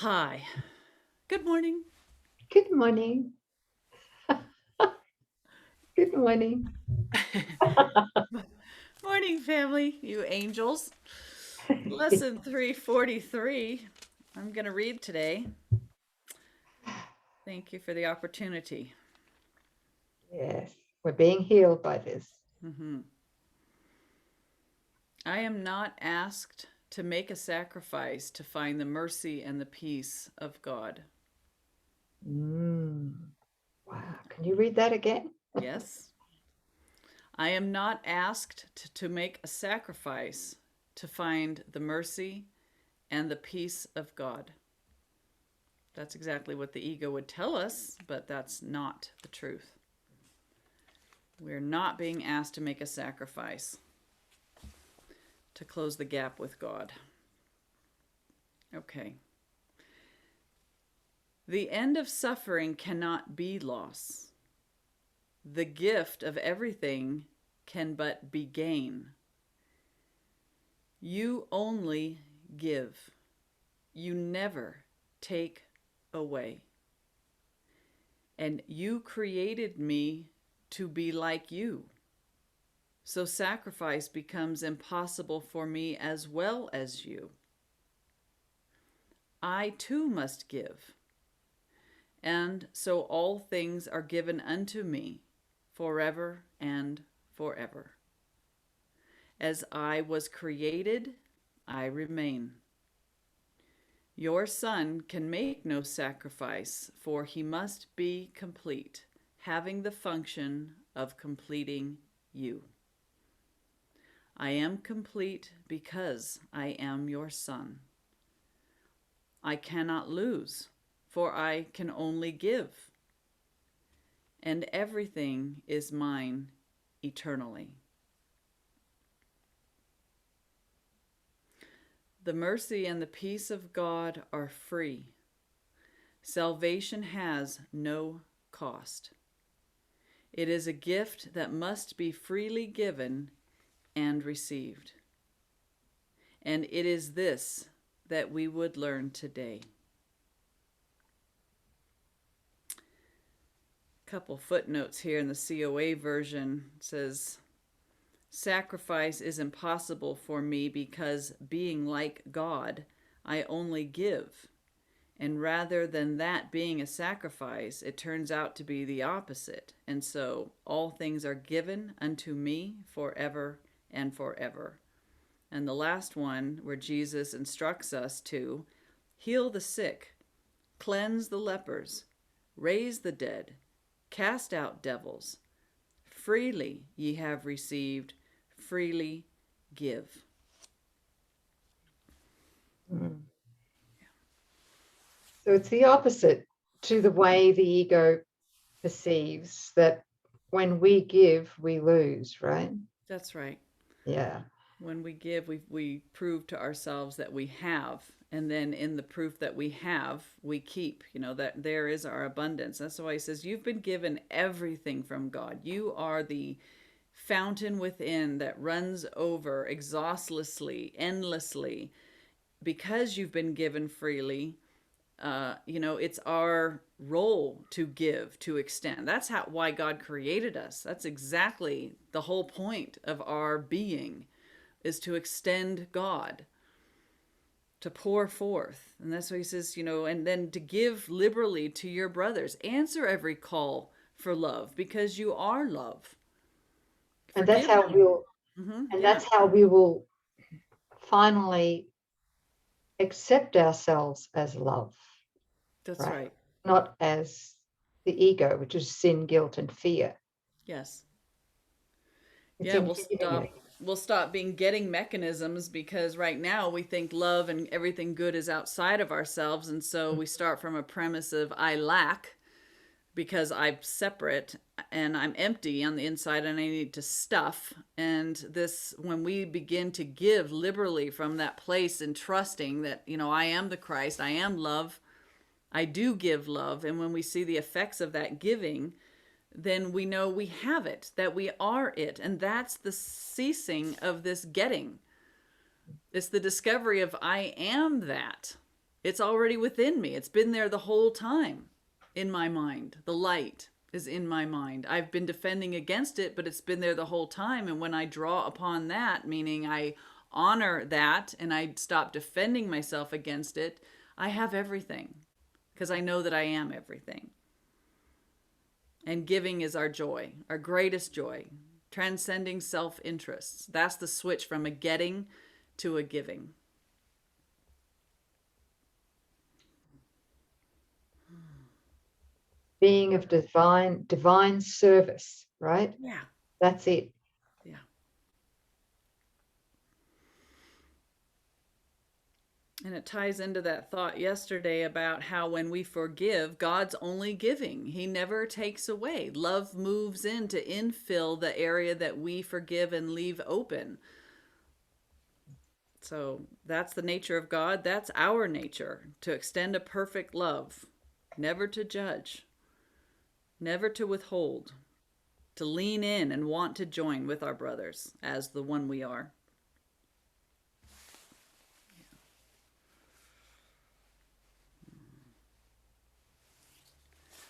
Hi. Good morning. Good morning. Good morning. Morning, family, you angels. Lesson 343. I'm going to read today. Thank you for the opportunity. Yes, we're being healed by this. hmm I am not asked to make a sacrifice to find the mercy and the peace of God. Mm. Wow. Can you read that again? Yes. I am not asked to make a sacrifice to find the mercy and the peace of God. That's exactly what the ego would tell us, but that's not the truth. We're not being asked to make a sacrifice to close the gap with God. Okay. The end of suffering cannot be loss. The gift of everything can but be gain. You only give. You never take away. And you created me to be like you. So sacrifice becomes impossible for me as well as you. I too must give. And so all things are given unto me forever and forever. As I was created, I remain. Your son can make no sacrifice, for he must be complete, having the function of completing you. I am complete because I am your son. I cannot lose, for I can only give, and everything is mine eternally. The mercy and the peace of God are free. Salvation has no cost. It is a gift that must be freely given and received. And it is this that we would learn today. Couple footnotes here in the COA version. It says, sacrifice is impossible for me because, being like God, I only give. And rather than that being a sacrifice, it turns out to be the opposite. And so all things are given unto me forever and forever. And the last one, where Jesus instructs us to heal the sick, cleanse the lepers, raise the dead, cast out devils. Freely ye have received, freely give. Mm. So it's the opposite to the way the ego perceives that when we give, we lose, right? That's right. Yeah. When we give, we prove to ourselves that we have. And then in the proof that we have, we keep, that there is our abundance. That's why he says, you've been given everything from God. You are the fountain within that runs over exhaustlessly, endlessly, because you've been given freely. It's our role to give, to extend. That's why God created us. That's exactly the whole point of our being, is to extend God, to pour forth. And that's why he says, and then to give liberally to your brothers. Answer every call for love because you are love. And that's Forgive how them. we'll and Yeah, that's how we will finally accept ourselves as love, that's right? right. Not as the ego, which is sin, guilt, and fear. Yes. It's Yeah, in we'll healing stop it. we'll stop being getting mechanisms because right now we think love and everything good is outside of ourselves, and so we start from a premise of I lack because I'm separate and I'm empty on the inside and I need to stuff. And this, when we begin to give liberally from that place and trusting that, I am the Christ, I am love, I do give love. And when we see the effects of that giving, then we know we have it, that we are it. And that's the ceasing of this getting. It's the discovery of I am that. It's already within me. It's been there the whole time in my mind. The light is in my mind. I've been defending against it, but it's been there the whole time. And when I draw upon that, meaning I honor that and I stop defending myself against it, I have everything because I know that I am everything. And giving is our joy, our greatest joy, transcending self-interests. That's the switch from a getting to a giving. Being of divine service, right? Yeah. That's it. Yeah. And it ties into that thought yesterday about how when we forgive, God's only giving. He never takes away. Love moves in to infill the area that we forgive and leave open. So that's the nature of God. That's our nature, to extend a perfect love, never to judge, never to withhold, to lean in and want to join with our brothers as the one we are.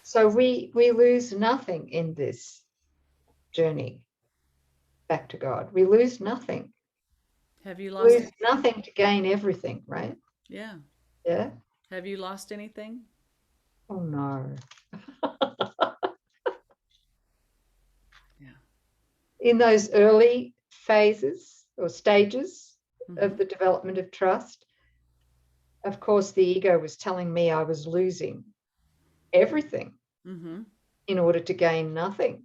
So we lose nothing in this journey back to God. We lose nothing. Have you We lost? lose nothing to gain everything, right? Yeah. Yeah. Have you lost anything? Oh no. Yeah. In those early phases or stages Mm-hmm. of the development of trust, of course, the ego was telling me I was losing everything Mm-hmm. in order to gain nothing.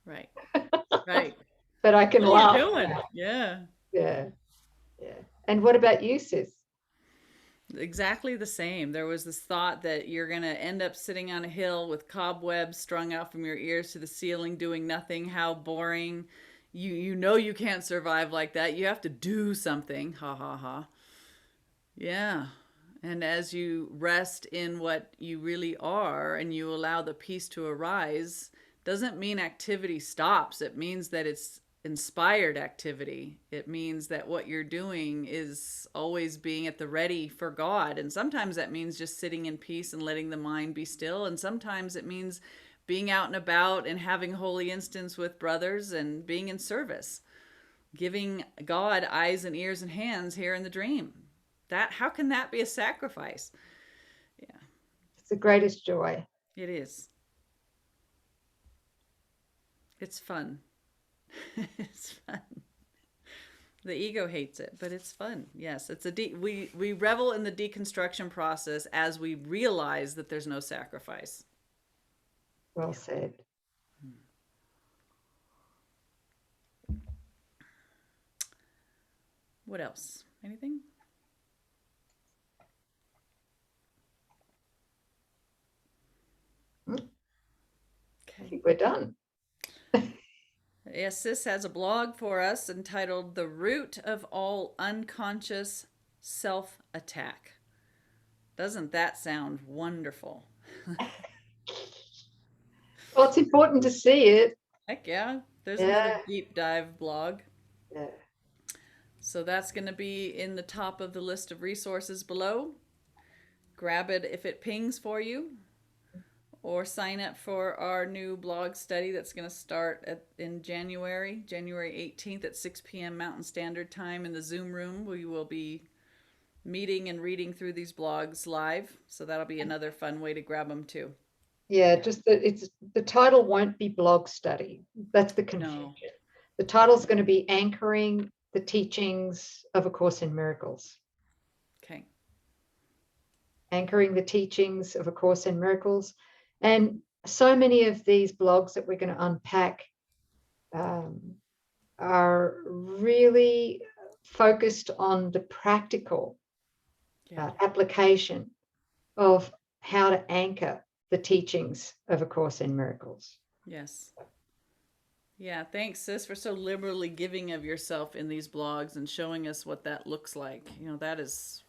Right. Right. But I can What are laugh. you doing? Yeah. Yeah. Yeah. And what about you, sis? Exactly the same. There was this thought that you're going to end up sitting on a hill with cobwebs strung out from your ears to the ceiling doing nothing. How boring. You know you can't survive like that. You have to do something. Ha ha ha. Yeah. And as you rest in what you really are and you allow the peace to arise, doesn't mean activity stops. It means that it's inspired activity. It means that what you're doing is always being at the ready for God. And sometimes that means just sitting in peace and letting the mind be still. And sometimes it means being out and about and having holy instance with brothers and being in service, giving God eyes and ears and hands here in the dream. That, how can that be a sacrifice? Yeah. It's the greatest joy. It is. It's fun. It's fun. The ego hates it, but it's fun. Yes, it's we revel in the deconstruction process as we realize that there's no sacrifice. Well said. What else? Anything? I Okay. think we're done. Yes, Sis has a blog for us entitled The Root of All Unconscious Self-Attack. Doesn't that sound wonderful? Well, it's important to see it. Heck yeah. There's Yeah. another deep dive blog. Yeah. So that's going to be in the top of the list of resources below. Grab it if it pings for you, or sign up for our new blog study that's going to start in January 18th at 6 p.m. Mountain Standard Time in the Zoom room. We will be meeting and reading through these blogs live, so that'll be another fun way to grab them too. Yeah, just that the title won't be blog study. That's the confusion. No. The title's going to be Anchoring the Teachings of A Course in Miracles. Okay. Anchoring the Teachings of A Course in Miracles. And so many of these blogs that we're going to unpack are really focused on the practical application of how to anchor the teachings of A Course in Miracles. Yes. Yeah, thanks, Sis, for so liberally giving of yourself in these blogs and showing us what that looks like. You know, that is,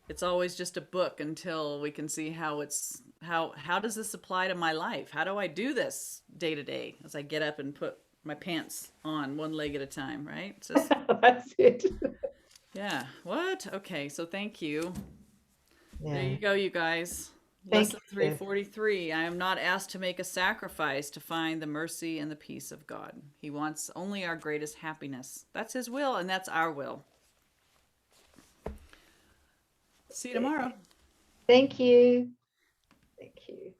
it's always just a book until we can see how it's, how does this apply to my life? How do I do this day to day as I get up and put my pants on one leg at a time, right? It's just, That's it. yeah. What? Okay, so thank you. There Yeah. you go, you guys. Thank Lesson you, Beth. 343. I am not asked to make a sacrifice to find the mercy and the peace of God. He wants only our greatest happiness. That's His will, and that's our will. See you tomorrow. Thank you. Thank you.